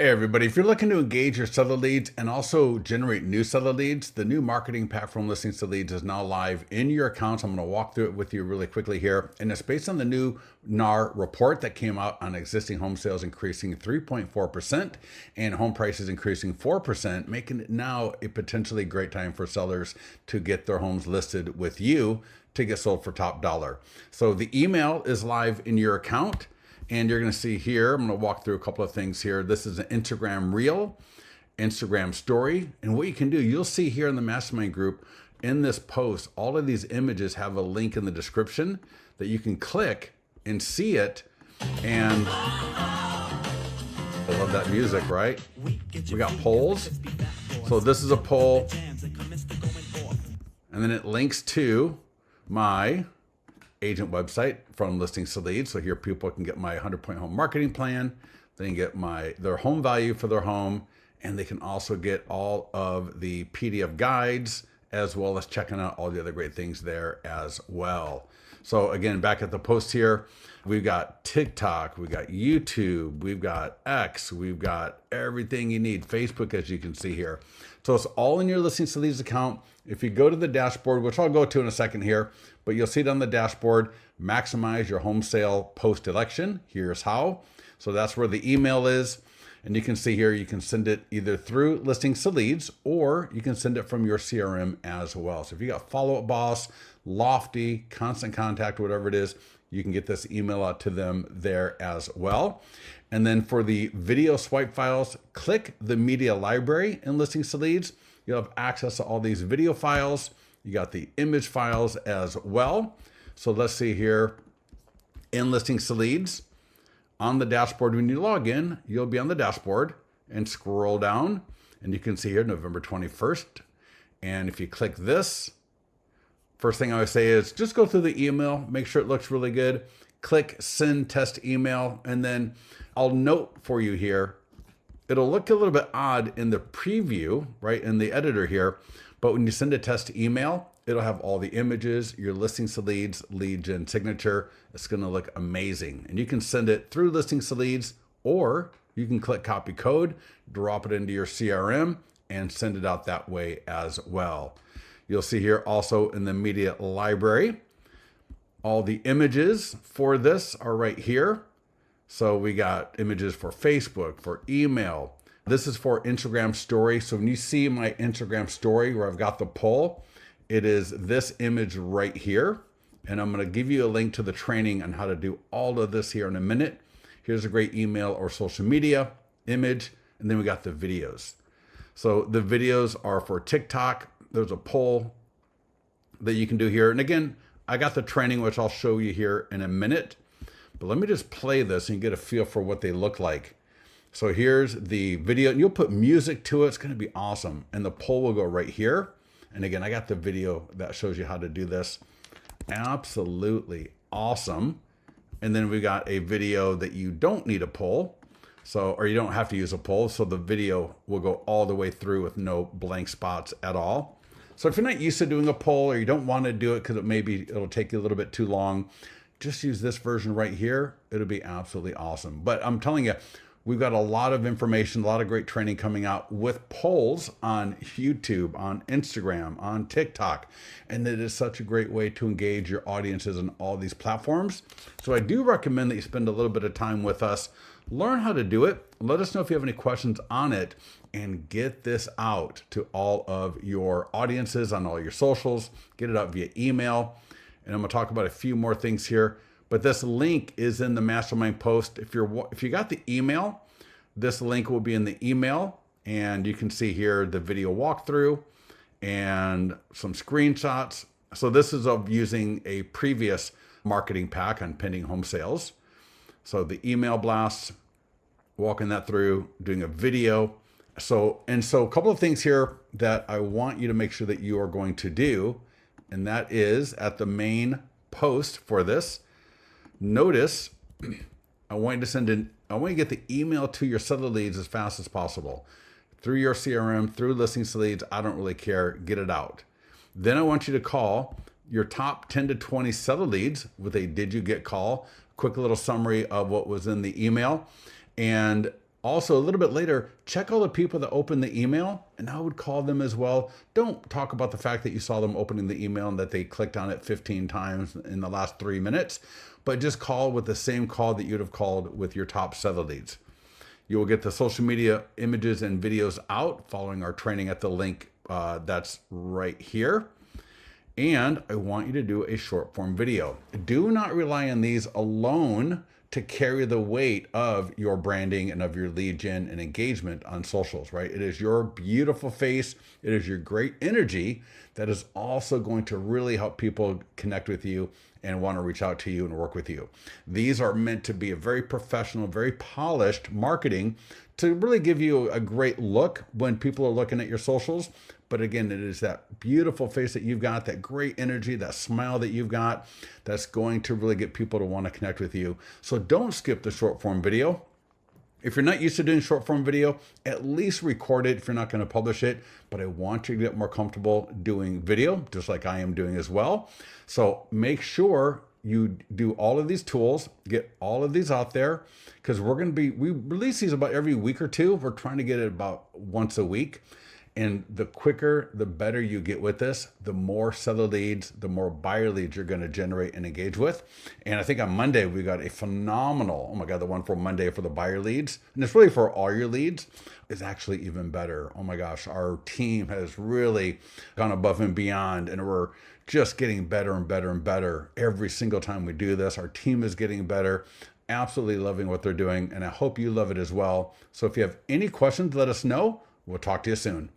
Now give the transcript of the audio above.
Hey everybody, if you're looking to engage your seller leads and also generate new seller leads, the new marketing pack from Listings to Leads is now live in your accounts. I'm going to walk through it with you really quickly here. And it's based on the new NAR report that came out on existing home sales increasing 3.4% and home prices increasing 4%, making it now a potentially great time for sellers to get their homes listed with you to get sold for top dollar. So the email is live in your account. And you're going to see here, I'm going to walk through a couple of things here. This is an Instagram reel, Instagram story. And what you can do, you'll see here in the mastermind group in this post, all of these images have a link in the description that you can click and see it. And I love that music, right? We got polls. So this is a poll. And then it links to my agent website from Listings to Leads. So here people can get my 100-point home marketing plan. They can get their home value for their home. And they can also get all of the PDF guides, as well as checking out all the other great things there as well. So again, back at the post here, we've got TikTok, we've got YouTube, we've got X, we've got everything you need. Facebook, as you can see here. So it's all in your Listings to Leads account. If you go to the dashboard, which I'll go to in a second here, but you'll see it on the dashboard, maximize your home sale post-election. Here's how. So that's where the email is. And you can see here, you can send it either through Listings to Leads, or you can send it from your CRM as well. So if you got Follow Up Boss, Lofty, Constant Contact, whatever it is, you can get this email out to them there as well. And then for the video swipe files, click the media library in Listings to Leads. You'll have access to all these video files. You got the image files as well. So let's see here in Listings to Leads. On the dashboard, when you log in, you'll be on the dashboard and scroll down. And you can see here November 21st. And if you click this, first thing I would say is just go through the email, make sure it looks really good. Click send test email. And then I'll note for you here, it'll look a little bit odd in the preview, right, in the editor here. But when you send a test email, it'll have all the images, your Listings to Leads, lead gen signature. It's going to look amazing. And you can send it through Listings to Leads, or you can click copy code, drop it into your CRM, and send it out that way as well. You'll see here also in the media library, all the images for this are right here. So we got images for Facebook, for email. This is for Instagram story. So when you see my Instagram story where I've got the poll, it is this image right here. And I'm going to give you a link to the training on how to do all of this here in a minute. Here's a great email or social media image. And then we got the videos. So the videos are for TikTok. There's a poll that you can do here. And again, I got the training, which I'll show you here in a minute. But let me just play this and get a feel for what they look like. So here's the video, and you'll put music to it. It's going to be awesome. And the poll will go right here. And again, I got the video that shows you how to do this. Absolutely awesome. And then we got a video that you don't need a poll. So, or you don't have to use a poll. So the video will go all the way through with no blank spots at all. So if you're not used to doing a poll, or you don't want to do it because it'll take you a little bit too long, just use this version right here. It'll be absolutely awesome. But I'm telling you, we've got a lot of information, a lot of great training coming out with polls on YouTube, on Instagram, on TikTok. And it is such a great way to engage your audiences on all these platforms. So I do recommend that you spend a little bit of time with us, learn how to do it. Let us know if you have any questions on it, and get this out to all of your audiences on all your socials. Get it out via email. And I'm going to talk about a few more things here. But this link is in the mastermind post. If you got the email, this link will be in the email. And you can see here the video walkthrough and some screenshots. So this is of using a previous marketing pack on pending home sales. So the email blasts, walking that through, doing a video. So a couple of things here that I want you to make sure that you are going to do. And that is at the main post for this. Notice, I want you to get the email to your seller leads as fast as possible. Through your CRM, through Listings to Leads, I don't really care, get it out. Then I want you to call your top 10 to 20 seller leads with a did you get call, quick little summary of what was in the email. And Also, a little bit later, check all the people that opened the email, and I would call them as well. Don't talk about the fact that you saw them opening the email and that they clicked on it 15 times in the last 3 minutes, but just call with the same call that you'd have called with your top seller leads. You will get the social media images and videos out following our training at the link that's right here. And I want you to do a short form video. Do not rely on these alone to carry the weight of your branding and of your lead gen and engagement on socials, right? It is your beautiful face. It is your great energy that is also going to really help people connect with you and want to reach out to you and work with you. These are meant to be a very professional, very polished marketing to really give you a great look when people are looking at your socials. But again, it is that beautiful face that you've got, that great energy, that smile that you've got, that's going to really get people to want to connect with you. So don't skip the short form video. If you're not used to doing short form video, at least record it if you're not going to publish it. But I want you to get more comfortable doing video, just like I am doing as well. So make sure you do all of these tools, get all of these out there, because we release these about every week or two. We're trying to get it about once a week. And the quicker, the better you get with this, the more seller leads, the more buyer leads you're going to generate and engage with. And I think on Monday, we got a phenomenal, oh my God, the one for Monday for the buyer leads. And it's really for all your leads is actually even better. Oh my gosh, our team has really gone above and beyond, and we're just getting better and better and better every single time we do this. Our team is getting better. Absolutely loving what they're doing. And I hope you love it as well. So if you have any questions, let us know. We'll talk to you soon.